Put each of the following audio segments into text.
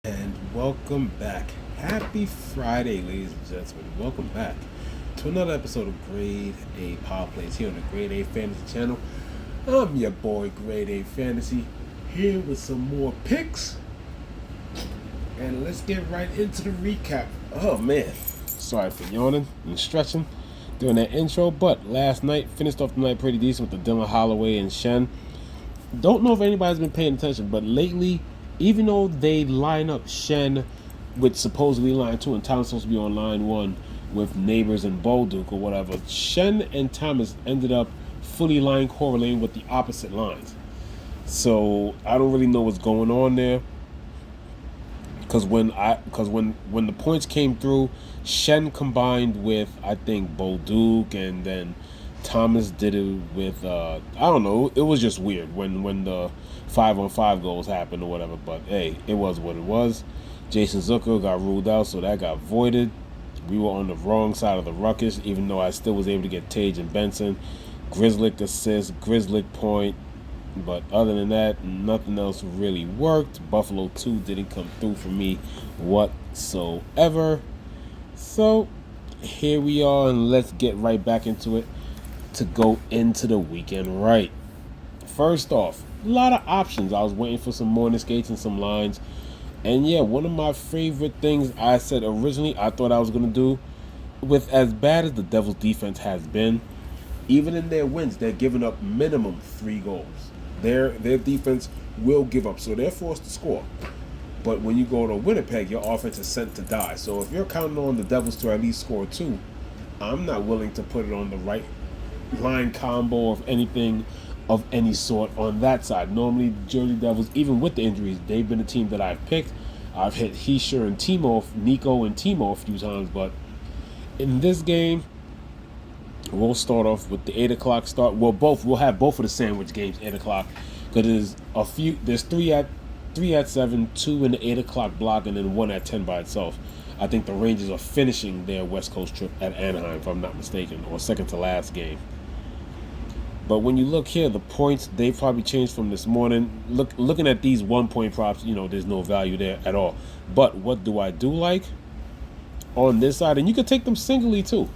And welcome back. Happy Friday, ladies and gentlemen. Welcome back to another episode of Grade A Power Plays here on the Grade A Fantasy channel. I'm your boy, Grade A Fantasy, here with some more picks. And let's get right into the recap. Oh man, sorry for yawning and stretching during that intro, but last night finished off the night pretty decent with the Dylan Holloway and Shen. Don't know if anybody's been paying attention, but lately, even though they line up Shen with supposedly line 2 and Thomas supposed to be on line 1 with Neighbors and Bolduc or whatever, Shen and Thomas ended up fully line correlating with the opposite lines. So I don't really know what's going on there. Because when the points came through, Shen combined with I think Bolduc, and then Thomas did it with I don't know. It was just weird when the 5-on-5 goals happened or whatever. But hey, it was what it was. Jason Zucker got ruled out, so that got voided. We were on the wrong side of the ruckus, even though I still was able to get Tage and Benson. Grizzlick assist, Grizzlick point. But other than that, nothing else really worked. Buffalo 2 didn't come through for me whatsoever. So here we are, and let's get right back into it to go into the weekend right. First off, a lot of options. I was waiting for some morning skates and some lines. And yeah, one of my favorite things I said originally I thought I was going to do, with as bad as the Devils defense has been, even in their wins, they're giving up minimum 3 goals. Their defense will give up, so they're forced to score. But when you go to Winnipeg, your offense is sent to die. So if you're counting on the Devils to at least score 2, I'm not willing to put it on the right line combo of anything of any sort on that side. Normally, Jersey Devils, even with the injuries, they've been a team that I've picked. I've hit Hischier and Nico and Timo a few times, but in this game, we'll start off with the 8 o'clock start. We'll have both of the sandwich games 8 o'clock, because there's three at 7, 2 in the 8 o'clock block, and then 1 at 10 by itself. I think the Rangers are finishing their West Coast trip at Anaheim, if I'm not mistaken, or second to last game. But when you look here, the points, they've probably changed from this morning. Looking at these 1-point props, there's no value there at all. But what do I do like on this side? And you can take them singly too.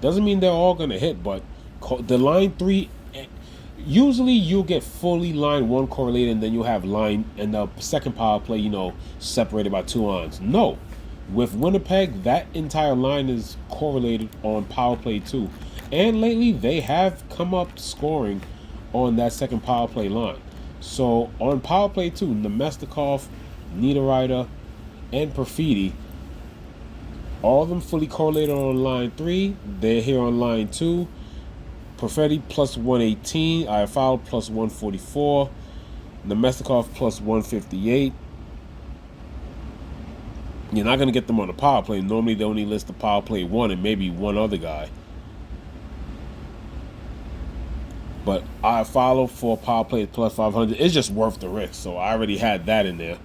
Doesn't mean they're all going to hit, but the line 3, usually you'll get fully line 1 correlated, and then you'll have line and the second power play, separated by 2 lines. No. With Winnipeg, that entire line is correlated on power play 2. And lately, they have come up scoring on that second power play line. So on power play 2, Nemestikov, Niederreiter, and Perfetti, all of them fully correlated on line 3. They're here on line 2. Perfetti plus 118. Iafallo plus 144. Nemestikov plus 158. You're not going to get them on the power play. Normally, they only list the power play 1 and maybe one other guy. But Iafallo for power play plus 500. It's just worth the risk. So I already had that in there.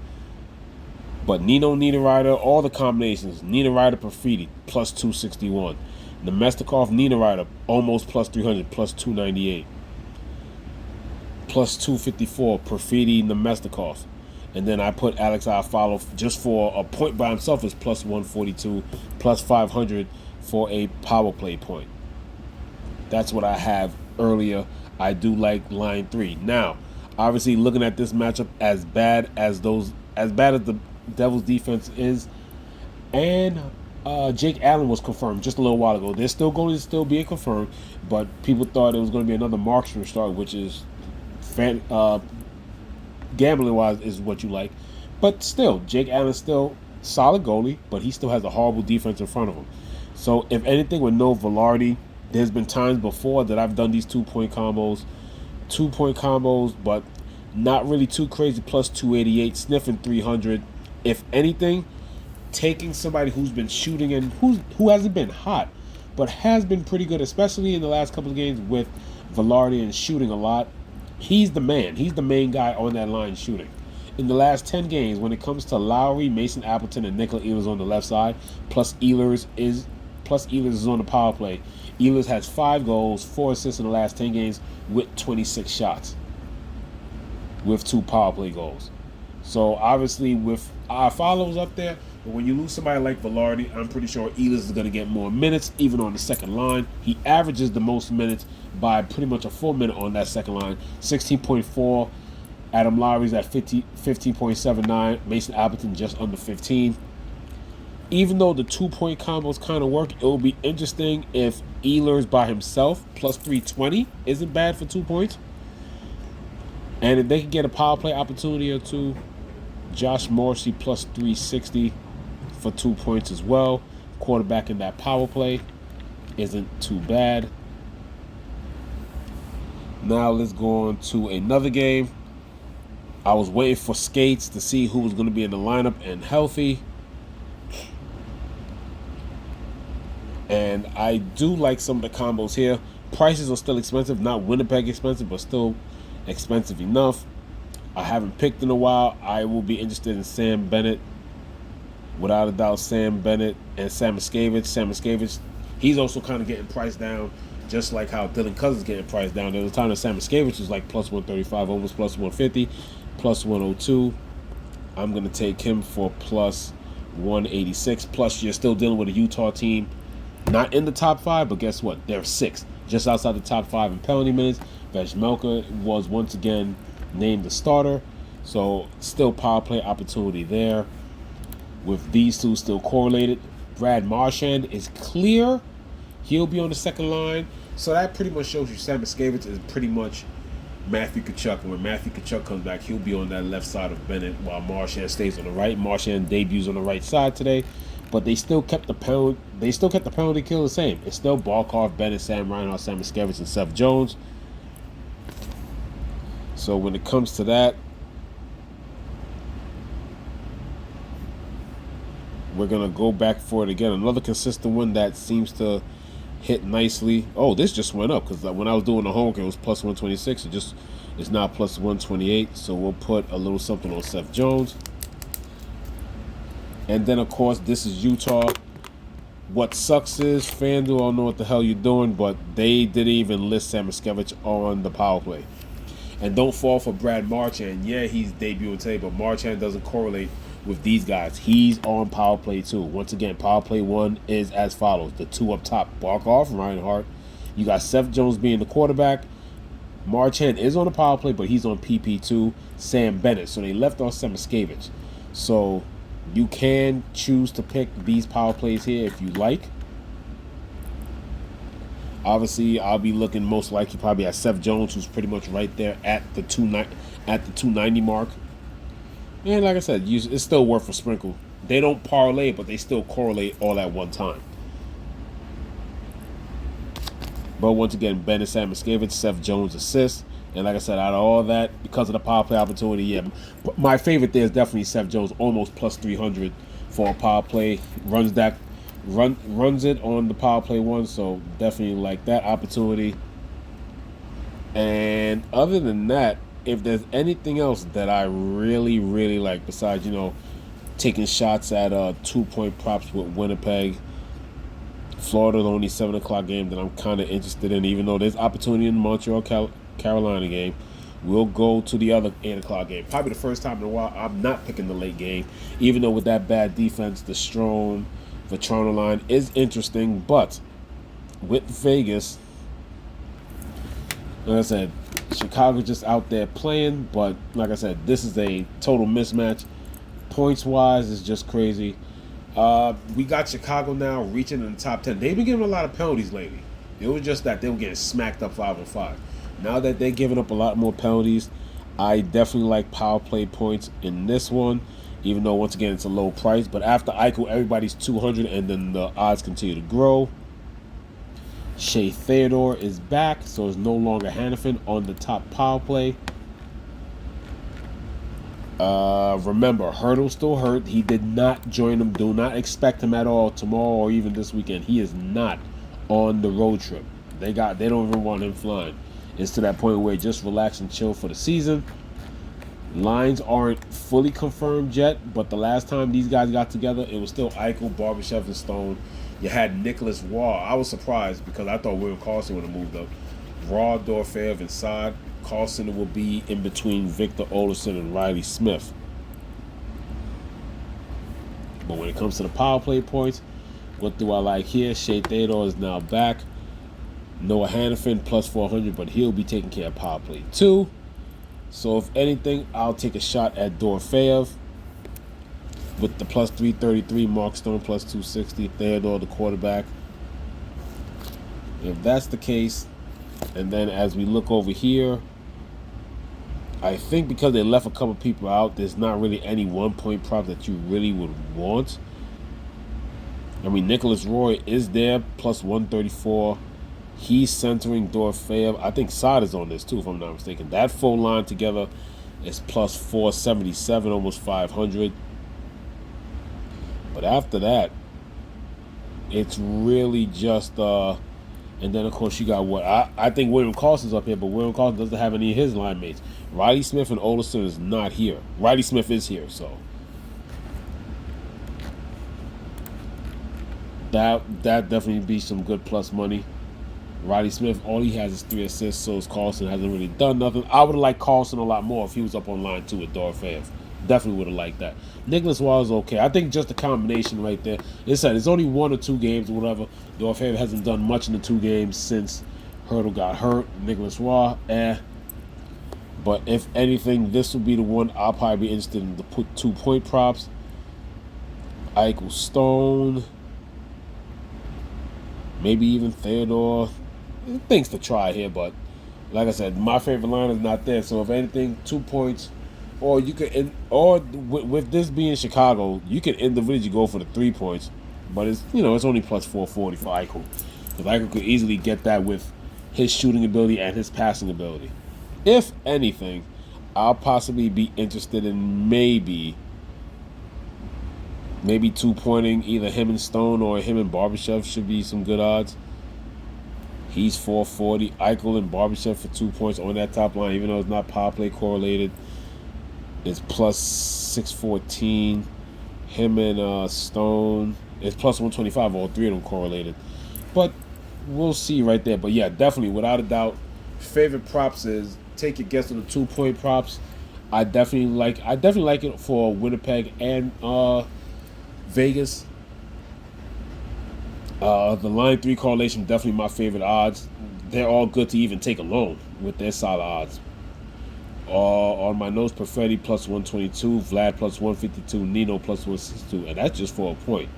But Niederreiter, all the combinations. Niederreiter, Perfetti, plus 261. Nemestikov, Niederreiter, almost plus 300, plus 298. Plus 254, Perfetti, Nemestikov. And then I put Alex Iafallo just for a point by himself is plus 142, plus 500 for a power play point. That's what I have earlier. I do like line 3. Now, obviously, looking at this matchup, as bad as the Devils defense is, and Jake Allen was confirmed just a little while ago. They're still going to be confirmed, but people thought it was going to be another Markstrom start, which is gambling wise is what you like. But still, Jake Allen's still solid goalie, but he still has a horrible defense in front of him. So if anything, with no Velarde, there's been times before that I've done these 2-point combos, but not really too crazy. Plus 288, sniffing 300. If anything, taking somebody who's been shooting and who hasn't been hot, but has been pretty good, especially in the last couple of games with Velarde and shooting a lot. He's the man. He's the main guy on that line shooting. In the last 10 games, when it comes to Lowry, Mason Appleton, and Nicola Ehlers on the left side, plus Ehlers is on the power play. Ehlers has 5 goals, 4 assists in the last 10 games with 26 shots with 2 power play goals. So obviously with our follows up there, but when you lose somebody like Velarde, I'm pretty sure Ehlers is going to get more minutes, even on the second line. He averages the most minutes by pretty much a full minute on that second line, 16.4. Adam Lowry's at 15.79. Mason Appleton just under 15. Even though the 2-point combos kind of work, it will be interesting if Ehlers by himself plus 320 isn't bad for 2 points. And if they can get a power play opportunity or two, Josh Morrissey plus 360 for 2 points as well. Quarterback in that power play isn't too bad. Now let's go on to another game. I was waiting for skates to see who was going to be in the lineup and healthy. And I do like some of the combos here. Prices are still expensive, not Winnipeg expensive, but still expensive enough. I haven't picked in a while. I will be interested in Sam Bennett. Without a doubt, Sam Bennett and Sam Miscavige, he's also kind of getting priced down, just like how Dylan Cousins getting priced down. There was a time that Sam Miscavige was like plus 135, almost plus 150, plus 102. I'm going to take him for plus 186. Plus, you're still dealing with a Utah team not in the top 5, but guess what? They're 6th, just outside the top 5 in penalty minutes. Vejmelka was once again named the starter, so still power play opportunity there. With these two still correlated, Brad Marchand is clear. He'll be on the second line, so that pretty much shows you Sam Miscavige is pretty much Matthew Tkachuk. And when Matthew Tkachuk comes back, he'll be on that left side of Bennett while Marchand stays on the right. Marchand debuts on the right side today, but they still kept the penalty. They still kept the penalty kill the same. It's still Barkov, Bennett, Sam Reinhart, Sam Miscavige, and Seth Jones. So when it comes to that, we're going to go back for it again. Another consistent one that seems to hit nicely. Oh, this just went up because when I was doing the homework, it was plus 126. It's now plus 128. So we'll put a little something on Seth Jones. And then, of course, this is Utah. What sucks is FanDuel, I don't know what the hell you're doing, but they didn't even list Sam Miscavige on the power play. And don't fall for Brad Marchand. Yeah, he's debuting today, but Marchand doesn't correlate with these guys. He's on power play 2. Once again, power play 1 is as follows. The 2 up top, Barkov, Reinhart. You got Seth Jones being the quarterback. Marchand is on the power play, but he's on PP2. Sam Bennett. So they left off Sam Miscavige. So you can choose to pick these power plays here if you like. Obviously, I'll be looking most likely probably at Seth Jones, who's pretty much right there at the 290 mark. And like I said, it's still worth a sprinkle. They don't parlay, but they still correlate all at one time. But once again, Bennett, Sam Miscavige, Seth Jones assist. And like I said, out of all that, because of the power play opportunity, yeah, my favorite there is definitely Seth Jones, almost plus 300 for a power play. Runs it on the power play 1, so definitely like that opportunity. And other than that, if there's anything else that I really, really like besides, taking shots at 2-point props with Winnipeg, Florida, the only 7 o'clock game that I'm kind of interested in, even though there's opportunity in the Montreal, Carolina game. We'll go to the other 8 o'clock game. Probably the first time in a while I'm not picking the late game, even though with that bad defense, the Strome, the Toronto line is interesting. But with Vegas, like I said, Chicago just out there playing, but like I said, this is a total mismatch. Points-wise, it's just crazy. We got Chicago now reaching in the top 10. They've been giving a lot of penalties lately. It was just that they were getting smacked up 5-on-5. Now that they're giving up a lot more penalties, I definitely like power play points in this one, even though, once again, it's a low price. But after Eichel, everybody's 200, and then the odds continue to grow. Shea Theodore is back, so it's no longer Hannafin on the top power play. Remember, Hurdle's still hurt. He did not join them. Do not expect him at all tomorrow or even this weekend. He is not on the road trip. They don't even want him flying. It's to that point where just relax and chill for the season. Lines aren't fully confirmed yet, but the last time these guys got together, it was still Eichel, Barbashev, and Stone. You had Nicholas Waugh. I was surprised because I thought William Karlsson would have moved up. Raw, Dorfeev, and Saad. Karlsson will be in between Victor Olofsson and Riley Smith. But when it comes to the power play points, what do I like here? Shea Theodore is now back. Noah Hannafin plus 400, but he'll be taking care of power play 2. So if anything, I'll take a shot at Dorofeyev with the plus 333, Mark Stone plus 260, Theodore the quarterback. If that's the case, and then as we look over here, I think because they left a couple people out, there's not really any 1-point prop that you really would want. I mean, Nicholas Roy is there, plus 134. He's centering Dorofeyev. I think Sod is on this too, if I'm not mistaken. That full line together is plus 477, almost 500. But after that, it's really just and then of course you got what I think William Carlson's up here, but William Carlson doesn't have any of his line mates. Riley Smith and Olsen is not here. Riley Smith is here, so that definitely be some good plus money. Riley Smith, all he has is 3 assists, so Carlson hasn't really done nothing. I would have liked Carlson a lot more if he was up on line 2 with Dorofeyev. Definitely would have liked that. Nicholas Waugh is okay. I think just the combination right there. It's only 1 or 2 games or whatever. Dorofeyev hasn't done much in the 2 games since Hurdle got hurt. Nicholas Waugh, But if anything, this would be the one I'll probably be interested in to put 2-point props. Eichel Stone. Maybe even Theodore. Things to try here, but like I said, my favorite line is not there. So if anything, 2 points, or you could, or with this being Chicago, you could individually go for the 3 points, but it's it's only plus 440 for Eichel, because Eichel could easily get that with his shooting ability and his passing ability. If anything, I'll possibly be interested in maybe 2-pointing either him and Stone or him and Barbashev should be some good odds. He's 440. Eichel and Barbashev for 2 points on that top line, even though it's not power play correlated. It's plus 614. Him and Stone, it's plus 125. All 3 of them correlated. But we'll see right there. But yeah, definitely, without a doubt, favorite props is take your guess on the 2-point props. I definitely like it for Winnipeg and Vegas. The line 3 correlation, definitely my favorite odds. They're all good to even take alone with their solid odds. On my nose, Perfetti plus 122, Vlad plus 152, Nino plus 162, and that's just for a point.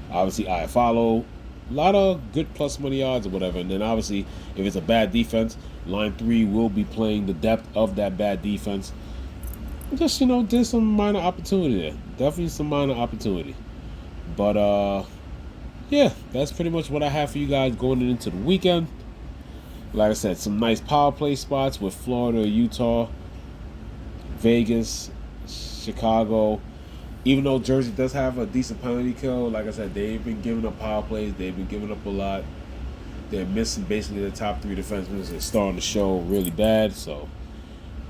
Obviously, I follow a lot of good plus money odds or whatever, and then obviously, if it's a bad defense, line 3 will be playing the depth of that bad defense. Just there's some minor opportunity there. Definitely some minor opportunity, but yeah, that's pretty much what I have for you guys going into the weekend. Like I said, some nice power play spots with Florida, Utah, Vegas, Chicago. Even though Jersey does have a decent penalty kill, like I said, they've been giving up power plays. They've been giving up a lot. They're missing basically the top 3 defensemen and starting to show really bad. So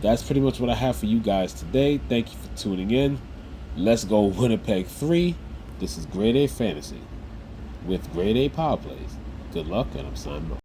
that's pretty much what I have for you guys today. Thank you for tuning in. Let's go Winnipeg 3. This is Grade A Fantasy with Grade A Power Plays. Good luck, and I'm signing off.